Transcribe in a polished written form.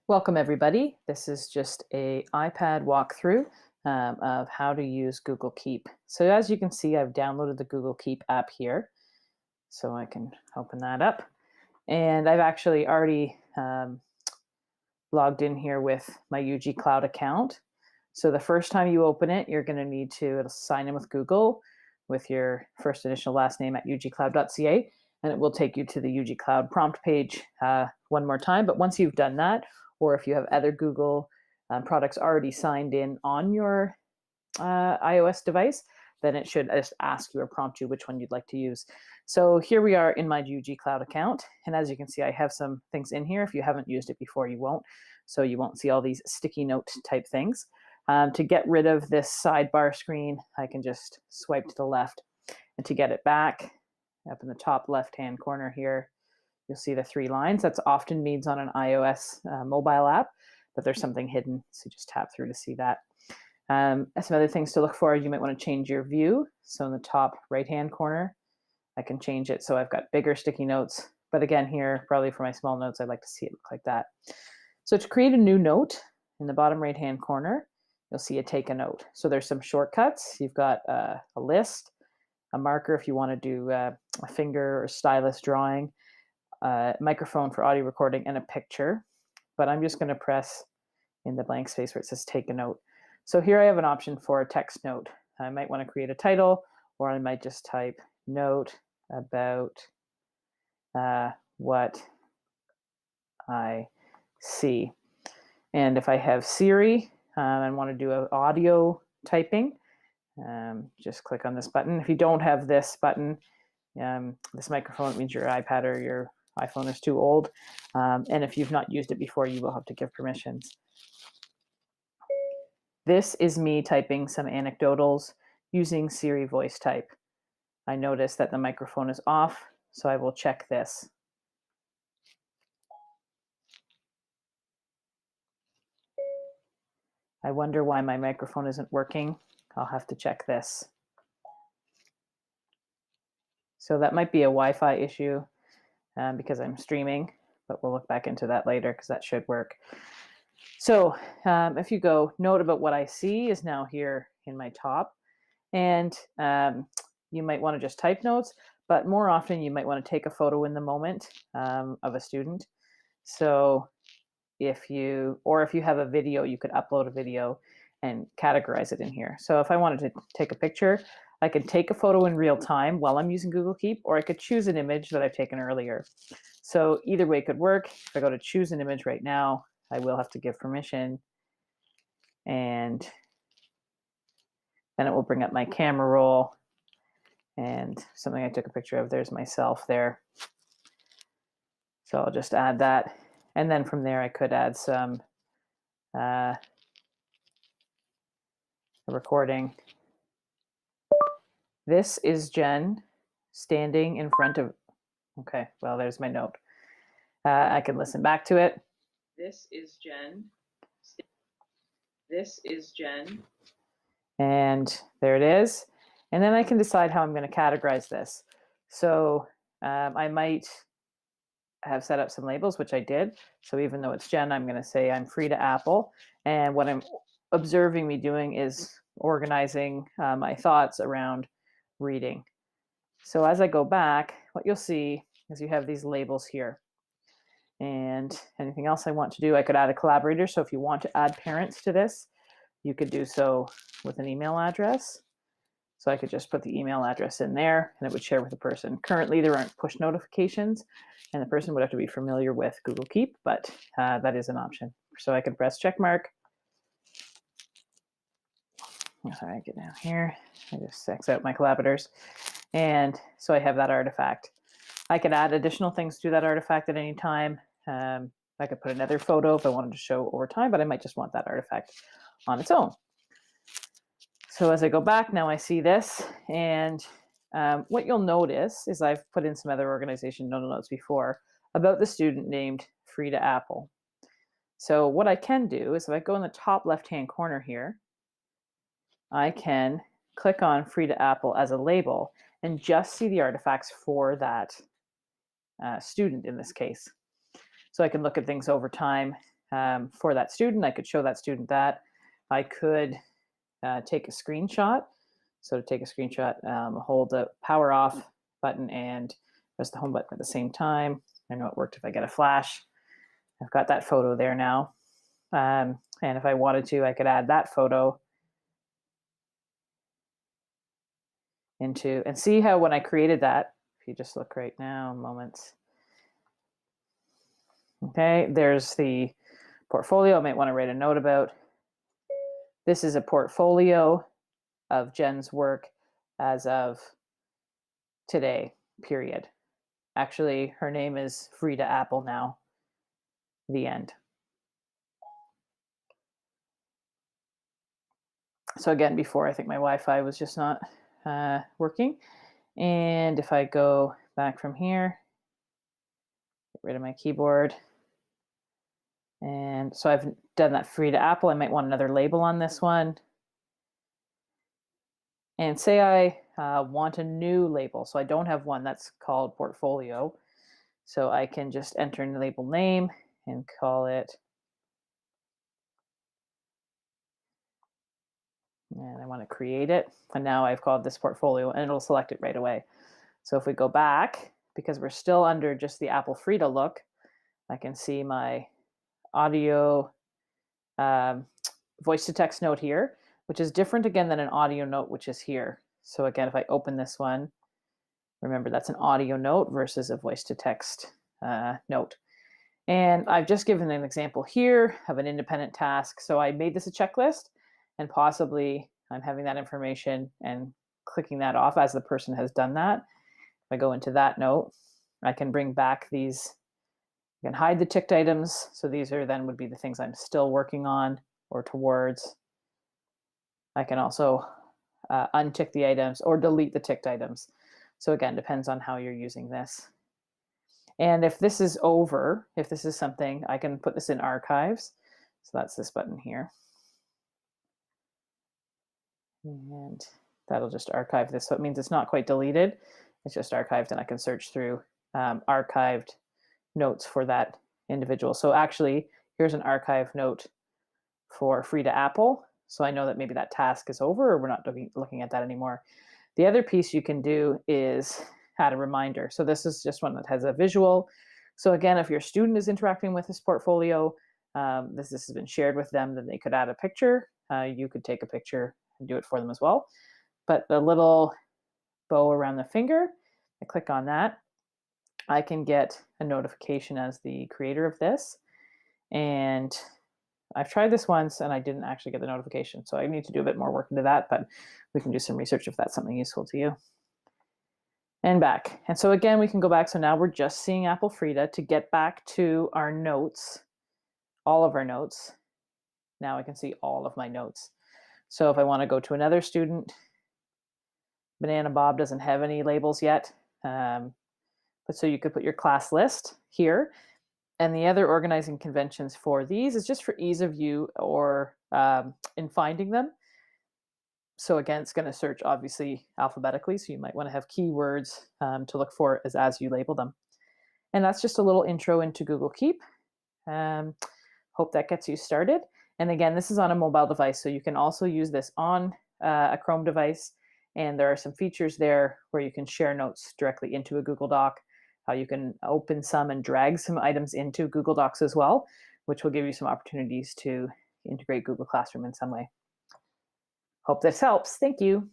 Welcome everybody. This is just a iPad walkthrough of how to use Google Keep. So as you can see, I've downloaded the Google Keep app here. So I can open that up. And I've actually already logged in here with my UG Cloud account. So the first time you open it, you're going to need to sign in with Google with your first initial last name at ugcloud.ca, and it will take you to the UG Cloud prompt page one more time. But once you've done that, or if you have other Google products already signed in on your iOS device, then it should just ask you or prompt you which one you'd like to use. So here we are in my UG Cloud account. And as you can see, I have some things in here. If you haven't used it before, you won't. So you won't see all these sticky note type things. To get rid of this sidebar screen, I can just swipe to the left. And to get it back, up in the top left-hand corner here, you'll see the three lines. That's often means on an iOS mobile app, but there's something hidden. So just tap through to see that. Some other things to look for, you might want to change your view. So in the top right-hand corner, I can change it so I've got bigger sticky notes. But again, here, probably for my small notes, I'd like to see it look like that. So to create a new note, in the bottom right-hand corner, you'll see a take a note. So there's some shortcuts. You've got a list, a marker if you want to do a finger or stylus drawing, microphone for audio recording, and a picture. But I'm just going to press in the blank space where it says take a note. So here I have an option for a text note. I might want to create a title, or I might just type note about what I see. And if I have Siri and want to do an audio typing, just click on this button. If you don't have this button, this microphone, it means your iPad or your iPhone is too old. And if you've not used it before, you will have to give permissions. This is me typing some anecdotals using Siri voice type. I notice that the microphone is off, so I will check this. I wonder why my microphone isn't working. I'll have to check this. So that might be a Wi-Fi issue because I'm streaming, but we'll look back into that later because that should work. So if you go, note about what I see is now here in my top. And you might want to just type notes, but more often you might want to take a photo in the moment of a student. So if you have a video, you could upload a video and categorize it in here. So if I wanted to take a picture, I could take a photo in real time while I'm using Google Keep, or I could choose an image that I've taken earlier. So either way could work. If I go to choose an image right now, I will have to give permission, and then it will bring up my camera roll and something I took a picture of. There's myself there. So I'll just add that. And then from there, I could add some recording. This is Jen standing in front of, okay, well, there's my note. I can listen back to it. This is Jen. This is Jen. And there it is. And then I can decide how I'm going to categorize this. So I might have set up some labels, which I did. So even though it's Jen, I'm going to say I'm Frida Apple. And what I'm observing me doing is organizing my thoughts around reading. So as I go back, what you'll see is you have these labels here. And anything else I want to do, I could add a collaborator. So if you want to add parents to this, you could do so with an email address. So I could just put the email address in there and it would share with the person. Currently, there aren't push notifications and the person would have to be familiar with Google Keep, but that is an option. So I could press check mark. Sorry, I get down here. I just X out my collaborators. And so I have that artifact. I could add additional things to that artifact at any time. I could put another photo if I wanted to show over time, but I might just want that artifact on its own. So as I go back now, I see this, and what you'll notice is I've put in some other organization notes before about the student named Frida Apple. So what I can do is if I go in the top left-hand corner here, I can click on Frida Apple as a label and just see the artifacts for that student in this case. So I can look at things over time for that student. I could show that student that. I could take a screenshot. So to take a screenshot, hold the power off button and press the home button at the same time. I know it worked if I get a flash. I've got that photo there now. And if I wanted to, I could add that photo into, and see how when I created that, if you just look right now, moments. Okay, there's the portfolio I might want to write a note about. This is a portfolio of Jen's work as of today, period. Actually, her name is Frida Apple now. The end. So again, before I think my Wi-Fi was just not working. And if I go back from here, get rid of my keyboard. And so I've done that Frida Apple. I might want another label on this one. And say I want a new label. So I don't have one that's called portfolio. So I can just enter in the label name and call it, and I want to create it. And now I've called this portfolio and it'll select it right away. So if we go back, because we're still under just the Apple Frida look, I can see my audio voice to text note here, which is different again than an audio note, which is here. So again, if I open this one, remember that's an audio note versus a voice to text note. And I've just given an example here of an independent task. So I made this a checklist, and possibly I'm having that information and clicking that off as the person has done that. If I go into that note, I can bring back these, I can hide the ticked items. So these are then would be the things I'm still working on or towards. I can also untick the items or delete the ticked items. So again, depends on how you're using this. And if this is over, if this is something, I can put this in archives. So that's this button here. And that'll just archive this. So it means it's not quite deleted. It's just archived, and I can search through archived notes for that individual. So actually, here's an archive note for Frida Apple. So I know that maybe that task is over, or we're not looking at that anymore. The other piece you can do is add a reminder. So this is just one that has a visual. So again, if your student is interacting with this portfolio, this has been shared with them, then they could add a picture. You could take a picture and do it for them as well. But the little bow around the finger, I click on that, I can get a notification as the creator of this. And I've tried this once and I didn't actually get the notification. So I need to do a bit more work into that, but we can do some research if that's something useful to you. And back. And so again, we can go back. So now we're just seeing Apple Frida. To get back to our notes, all of our notes, now I can see all of my notes. So if I want to go to another student, Banana Bob doesn't have any labels yet. But so you could put your class list here. And the other organizing conventions for these is just for ease of view or in finding them. So again, it's going to search obviously alphabetically. So you might want to have keywords to look for as you label them. And that's just a little intro into Google Keep. Hope that gets you started. And again, this is on a mobile device. So you can also use this on a Chrome device. And there are some features there where you can share notes directly into a Google Doc. You can open some and drag some items into Google Docs as well, which will give you some opportunities to integrate Google Classroom in some way. Hope this helps. Thank you.